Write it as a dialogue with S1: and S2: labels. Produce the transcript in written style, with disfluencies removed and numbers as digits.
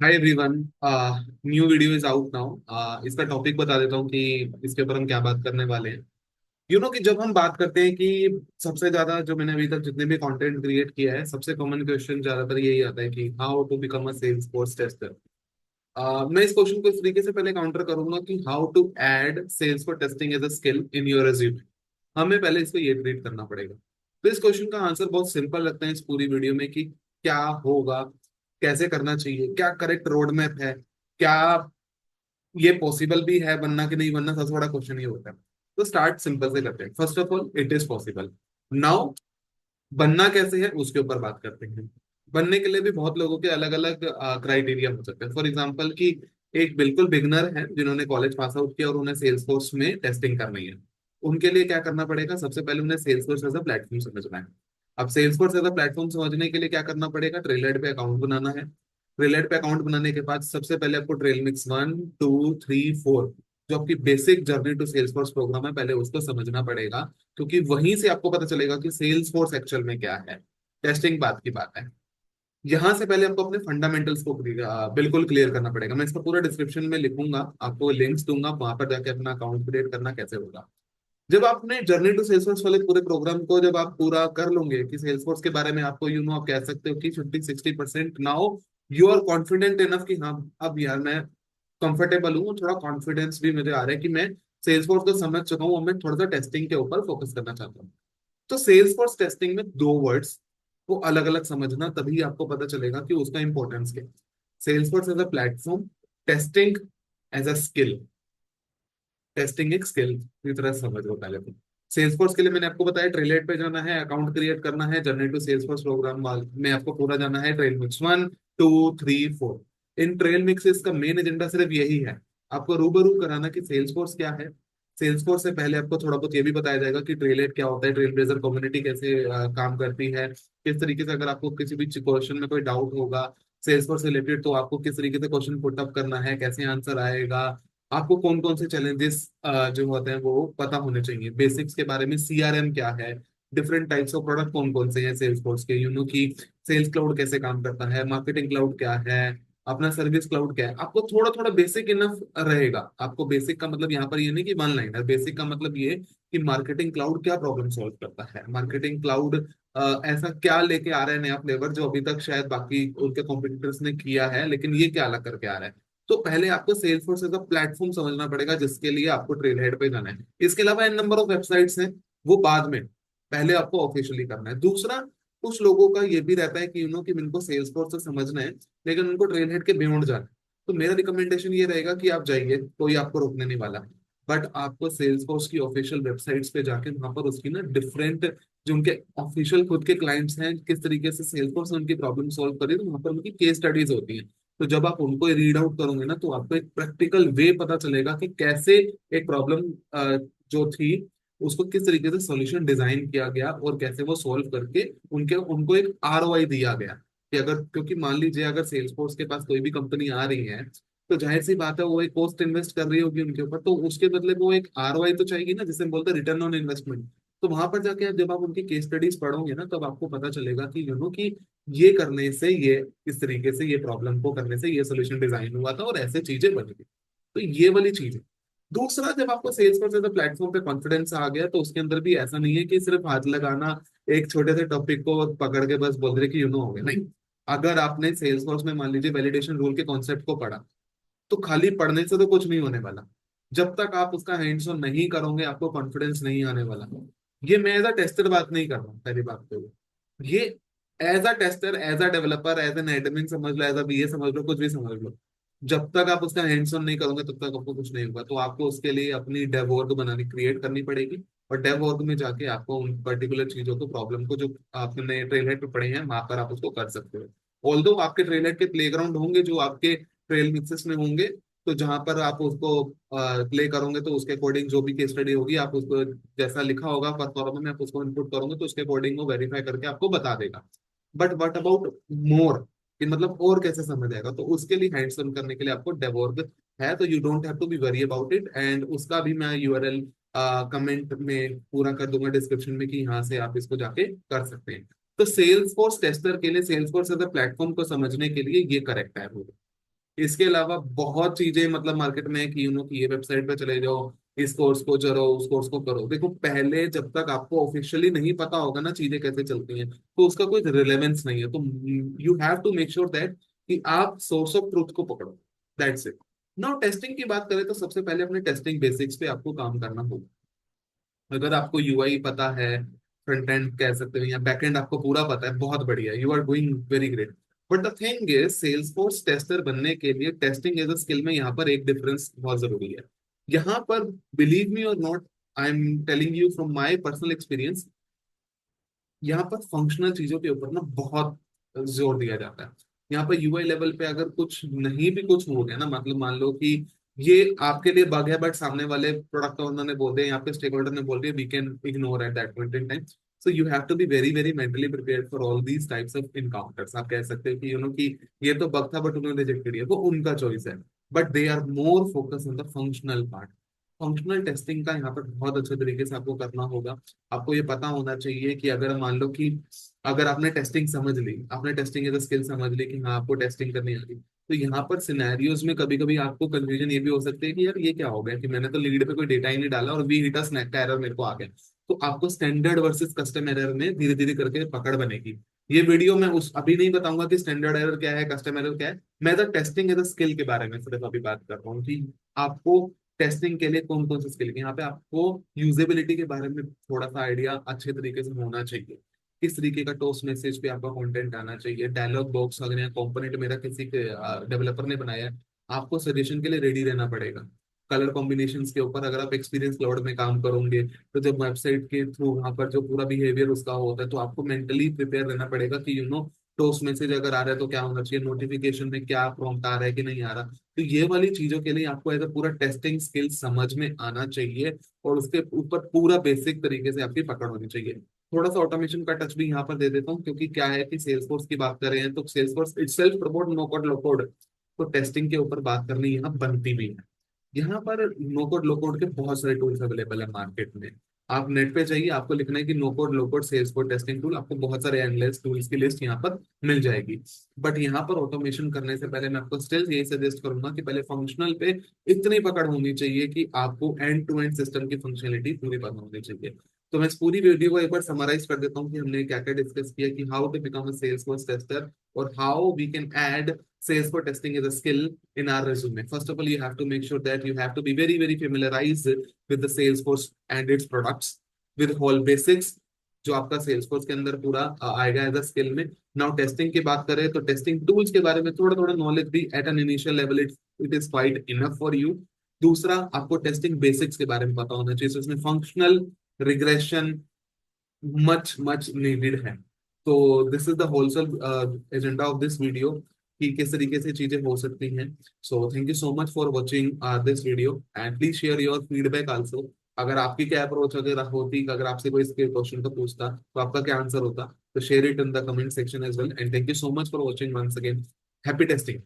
S1: Hi everyone. New video is out now. इसका topic बता देता हूँ कि इसके ऊपर हम क्या बात करने वाले हैं। कि जब हम बात करते हैं कि सबसे ज्यादा जो मैंने अभी तक जितने भी कंटेंट क्रिएट किया है, सबसे कॉमन क्वेश्चन ज्यादातर यही आता है कि how to become a sales force tester. मैं इस क्वेश्चन को इस तरीके से पहले काउंटर करूंगा कि how to add sales for testing as a skill in your resume. हमें पहले इसको ये ट्रीट करना पड़ेगा। तो इस क्वेश्चन का आंसर बहुत सिंपल लगता है इस पूरी वीडियो में कि क्या होगा, कैसे करना चाहिए, क्या करेक्ट रोड मैप है, क्या ये पॉसिबल भी है बनना कि नहीं बनना। सबसे बड़ा क्वेश्चन ये होता है। तो स्टार्ट सिंपल से करते हैं। First of all it is possible. Now बनना कैसे है उसके ऊपर बात करते हैं। बनने के लिए भी बहुत लोगों के अलग अलग क्राइटेरिया हो सकते हैं। फॉर एग्जाम्पल कि एक बिल्कुल बिगनर है जिन्होंने कॉलेज पास आउट किया और उन्हें सेल्स फोर्स में टेस्टिंग करनी है। उनके लिए क्या करना पड़ेगा? सबसे पहले उन्हें sales force as a platform समझना है। अब sales force as a platform समझने के लिए क्या करना पड़ेगा? ट्रेलहेड पे अकाउंट बनाना है। ट्रेलहेड पे अकाउंट बनाने के बाद सबसे पहले आपको ट्रेल मिक्स 1 2 3 4, जो आपकी basic journey to sales force program है, पहले उसको समझना पड़ेगा। क्योंकि वहीं से आपको पता चलेगा कि सेल्स फोर्स एक्चुअल में क्या है। टेस्टिंग बात की बात है। यहाँ से पहले आपको अपने फंडामेंटल्स को बिल्कुल क्लियर करना पड़ेगा। मैं इसका पूरा डिस्क्रिप्शन में लिखूंगा, आपको लिंक्स दूंगा, वहां पर जाके अपना अकाउंट क्रिएट करना कैसे होगा। जब आपने जर्नी टू सेल्सफोर्स वाले पूरे प्रोग्राम को जब आप पूरा कर लोगे कि सेल्सफोर्स के बारे में आपको आप कह सकते हो कि 50-60% now you are confident enough कि हाँ, अब यार मैं कंफर्टेबल हूँ, थोड़ा कॉन्फिडेंस भी मुझे आ रहा है कि मैं सेल्सफोर्स को समझ चुका हूँ, अब मैं थोड़ा सा टेस्टिंग के ऊपर फोकस करना चाहता हूँ। तो सेल्स फोर्स टेस्टिंग में दो वर्ड्स को अलग अलग समझना, तभी आपको पता चलेगा कि उसका इंपॉर्टेंस क्या है। Sales force as a platform, testing as a skill. Testing एक स्किल की तरह समझ लो पहले तो। सेल्स फोर्स के लिए मैंने आपको बताया ट्रेलेट पे जाना है, अकाउंट क्रिएट करना है, journey to sales force program में आपको पूरा जाना है। Trail mix 1 2 3 4। इन ट्रेल मिक्सेस का मेन एजेंडा सिर्फ यही है, आपको रूबरू कराना कि सेल्स फोर्स क्या है। सेल्स फोर्स से पहले आपको थोड़ा बहुत ये भी बताया जाएगा कि ट्रेलेट क्या होता है, ट्रेल ब्लेजर कम्युनिटी कैसे काम करती है, किस तरीके से अगर आपको किसी भी क्वेश्चन में कोई डाउट होगा सेल्स फोर्स रिलेटेड, तो आपको किस तरीके से क्वेश्चन पुट अप करना है, कैसे आंसर आएगा। आपको कौन कौन से चैलेंजेस जो होते हैं वो पता होने चाहिए। बेसिक्स के बारे में, सीआरएम क्या है, डिफरेंट टाइप्स ऑफ प्रोडक्ट कौन कौन से हैं सेल्स फोर्स के, की सेल्स क्लाउड कैसे काम करता है, मार्केटिंग क्लाउड क्या है, अपना सर्विस क्लाउड क्या है। आपको थोड़ा थोड़ा बेसिक इनफ रहेगा। आपको बेसिक का मतलब यहाँ पर ये नहीं कि वन लाइनर, बेसिक का मतलब ये कि मार्केटिंग क्लाउड क्या प्रॉब्लम सॉल्व करता है, मार्केटिंग क्लाउड ऐसा क्या लेके आ रहा है नया फ्लेवर जो अभी तक शायद बाकी उनके कॉम्पिटिटर्स ने किया है, लेकिन ये क्या अलग करके आ रहा है। तो पहले आपको सेल्सफोर्स एज अ प्लेटफॉर्म समझना पड़ेगा, जिसके लिए आपको ट्रेल हेड पे जाना है। इसके अलावा एन नंबर ऑफ वेबसाइट्स हैं, वो बाद में, पहले आपको ऑफिशियली करना है। दूसरा, कुछ लोगों का ये भी रहता है कि कि इनको सेल्सफोर्स से समझना है लेकिन उनको ट्रेल हेड के बियॉन्ड जाना है। तो मेरा रिकमेंडेशन ये रहेगा कि आप जाइए, कोई आपको रोकने नहीं वाला। बट आपको सेल्सफोर्स की ऑफिशियल वेबसाइट्स पे जाके वहां पर उसकी ना डिफरेंट, जो उनके ऑफिशियल खुद के क्लाइंट्स हैं, किस तरीके से सेल्सफोर्स ने उनकी प्रॉब्लम सॉल्व करी, तो वहां पर उनकी केस स्टडीज होती हैं। तो जब आप उनको रीड आउट करोगे ना, तो आपको एक प्रैक्टिकल वे पता चलेगा कि कैसे एक प्रॉब्लम जो थी उसको किस तरीके से सॉल्यूशन डिजाइन किया गया और कैसे वो सॉल्व करके उनके उनको एक आरओआई दिया गया। कि अगर, क्योंकि मान लीजिए अगर सेल्स फोर्स के पास कोई भी कंपनी आ रही है, तो जाहिर सी बात है वो एक कॉस्ट इन्वेस्ट कर रही होगी उनके ऊपर, तो उसके बदले वो एक आरओआई तो चाहिए ना, जिसे हम बोलते हैं रिटर्न ऑन इन्वेस्टमेंट। तो वहां पर जाके जब आप उनकी केस स्टडीज पढ़ोगे ना, तब आपको पता चलेगा कि कि ये करने से ये, इस तरीके से ये प्रॉब्लम को करने से ये सोल्यूशन डिजाइन हुआ था और ऐसे चीजें बन गई। तो ये वाली चीज है। दूसरा, जब आपको सेल्स फोर्स जैसे प्लेटफॉर्म पे कॉन्फिडेंस आ गया, तो उसके अंदर भी ऐसा नहीं है कि सिर्फ हाथ लगाना, एक छोटे से टॉपिक को पकड़ के बस बोल रहे कि हो गया, नहीं। अगर आपने सेल्स फोर्स में मान लीजिए वैलिडेशन रूल के कॉन्सेप्ट को पढ़ा, तो खाली पढ़ने से तो कुछ नहीं होने वाला। जब तक आप उसका हैंड्स ऑन नहीं करोगे, आपको कॉन्फिडेंस नहीं आने वाला। ये मैं एज अ टेस्टर बात नहीं कर रहा हूँ, पहली बात तो ये as a tester, as a developer, as an admin समझ लो, एज अ बीए समझ लो, कुछ भी समझ लो। जब तक आप उसका हैंड्स ऑन नहीं करोगे, तब तक आपको कुछ नहीं होगा। तो आपको उसके लिए अपनी डेव वर्क बनानी, क्रिएट करनी पड़ेगी। और डेव वर्क में जाके आपको उन पर्टिकुलर चीजों को, प्रॉब्लम को, जो आपने ट्रेलहेड पे पढ़े हैं, वहां पर आप उसको कर सकते हो। ऑल्दो आपके ट्रेलहेड के प्लेग्राउंड होंगे जो आपके ट्रेल मिक्सेस में होंगे, तो जहां पर आप उसको प्ले करोगे, तो उसके अकॉर्डिंग जो भी केस स्टडी होगी, आप उसको जैसा लिखा होगा परफॉर्मा में, आप उसको इनपुट करोगे, तो उसके अकॉर्डिंग वो वेरीफाई करके आपको बता देगा। बट व्हाट अबाउट मोर, कि मतलब और कैसे समझ आएगा, तो उसके लिए हैंड्स ऑन करने के लिए आपको डेववर्क है। तो you don't have to be worry about it, and उसका भी मैं यूआरएल कमेंट में पूरा कर दूंगा डिस्क्रिप्शन में, कि यहाँ से आप इसको जाके कर सकते हैं। तो सेल्स फोर्स टेस्टर के लिए, sales force as a platform को समझने के लिए ये करेक्ट है। इसके अलावा बहुत चीजें मतलब मार्केट में है कि कि ये वेबसाइट पे चले जाओ, इस कोर्स को करो, उस कोर्स को करो। देखो पहले जब तक आपको ऑफिशियली नहीं पता होगा ना चीजें कैसे चलती हैं, तो उसका कोई रिलेवेंस नहीं है। तो you have to make sure that कि आप सोर्स ऑफ ट्रूथ को पकड़ो। That's it. नाउ टेस्टिंग की बात करें तो सबसे पहले अपने टेस्टिंग बेसिक्स पे आपको काम करना होगा। अगर आपको यूआई पता है, फ्रंट एंड कह सकते हो, या बैक एंड आपको पूरा पता है, बहुत बढ़िया, you are doing very great. But the thing is, salesforce tester बनने के लिए टेस्टिंग एज अ स्किल में यहाँ पर एक डिफरेंस बहुत जरूरी है। यहाँ पर, बिलीव मी और not, I am telling you from my personal experience, यहाँ पर फंक्शनल चीजों के ऊपर ना बहुत जोर दिया जाता है। यहाँ पर यूआई लेवल पे अगर कुछ नहीं भी कुछ हो गया ना, मतलब मान लो कि ये आपके लिए बग है, बट सामने वाले प्रोडक्ट ओनर ने बोल दिया, यहाँ पे स्टेक होल्डर ने बोल दिया, we can ignore at that point in time. So you have to be very very mentally prepared for all these types of encounters. आप कह सकते हो कि कि ये तो बग था बट उन्होंने रिजेक्ट किया, वो उनका चॉइस है। But they are more focus on the functional part. Functional testing का यहाँ पर बहुत अच्छे तरीके से आपको करना होगा। आपको ये पता होना चाहिए कि अगर मान लो कि अगर आपने टेस्टिंग समझ ली, आपने टेस्टिंग एज अ स्किल समझ ली कि हाँ आपको टेस्टिंग करनी आ रही, तो यहाँ पर सिनेरियोज में कभी कभी आपको कंफ्यूजन ये भी हो सकती है कि यार ये क्या हो गया कि मैंने तो लीड पे कोई डेटा ही नहीं डाला और वी हिट अ स्नैक का एरर मेरे को आ गया। तो आपको स्टैंडर्ड वर्सेस कस्टम एरर में धीरे धीरे करके पकड़ बनेगी। ये वीडियो में उस अभी नहीं बताऊंगा कि स्टैंडर्ड एरर क्या है, कस्टम एरर क्या है। मैं तो टेस्टिंग एज अ स्किल के बारे में सिर्फ अभी बात कर रहा हूँ कि आपको टेस्टिंग के लिए कौन कौन से स्किल के, यहाँ पे आपको यूजेबिलिटी के बारे में थोड़ा सा आइडिया अच्छे तरीके से होना चाहिए। किस तरीके का टोस्ट मैसेज पे आपका कंटेंट आना चाहिए, डायलॉग बॉक्स अगर यहाँ कंपोनेंट मेरा किसी के डेवलपर ने बनाया है, आपको सजेशन के लिए रेडी रहना पड़ेगा। कलर कॉम्बिनेशंस के ऊपर अगर आप एक्सपीरियंस क्लाउड में काम करोगे, तो जब वेबसाइट के थ्रू वहां पर जो पूरा बिहेवियर उसका होता है, तो आपको मेंटली प्रिपेयर रहना पड़ेगा कि टोस्ट मैसेज अगर आ रहा है तो क्या होना चाहिए, नोटिफिकेशन में क्या प्रॉम्प्ट आ रहा है कि नहीं आ रहा। तो ये वाली चीजों के लिए आपको एज अ पूरा टेस्टिंग स्किल समझ में आना चाहिए, और उसके ऊपर पूरा बेसिक तरीके से आपकी पकड़ होनी चाहिए। थोड़ा सा ऑटोमेशन का टच भी यहाँ पर दे देता हूँ, क्योंकि क्या है कि सेल्सफोर्स की बात कर रहे हैं तो Salesforce itself promote no code low code, तो टेस्टिंग के ऊपर बात करनी यहाँ बनती भी है। यहाँ पर नो कोड लो कोड के बहुत सारे टूल्स अवेलेबल है मार्केट में। आप नेट पे जाइए, आपको लिखना है कि no code low code sales code testing tool, आपको बहुत सारे एंडलेस टूल्स की लिस्ट यहाँ पर मिल जाएगी। बट यहाँ पर ऑटोमेशन करने से पहले मैं आपको स्टिल यही सजेस्ट करूंगा कि पहले फंक्शनल पे इतनी पकड़ होनी चाहिए कि आपको एंड टू एंड सिस्टम की फंक्शनलिटी पूरी पता होनी चाहिए। तो मैं इस पूरी वीडियो को एक बार समराइज कर देता हूँ कि हमने क्या क्या डिस्कस किया, कि how to become a salesforce tester, और how we can add Salesforce testing as a skill in our resume. First of all, you have to make sure that you have to be very, very familiarized with the Salesforce and its products, with whole basics, जो आपका Salesforce के अंदर पूरा आएगा as a skill में। Now testing की बात करें तो टेस्टिंग टूल्स के बारे में थोड़ा थोड़ा नॉलेज भी at an initial level it is quite enough for you. दूसरा, आपको टेस्टिंग बेसिक्स के बारे में पता होना चाहिए, so उसमें functional regression much much needed है। तो this is the wholesale agenda of this video, कि किस तरीके से चीजें हो सकती हैं। So thank you so much for watching this video, and please share your feedback also. अगर आपकी क्या अप्रोच अगर होती, अगर आपसे कोई इसके क्वेश्चन का पूछता तो आपका क्या आंसर होता, तो share it in the comment section as well, and thank you so much for watching once again. Happy testing.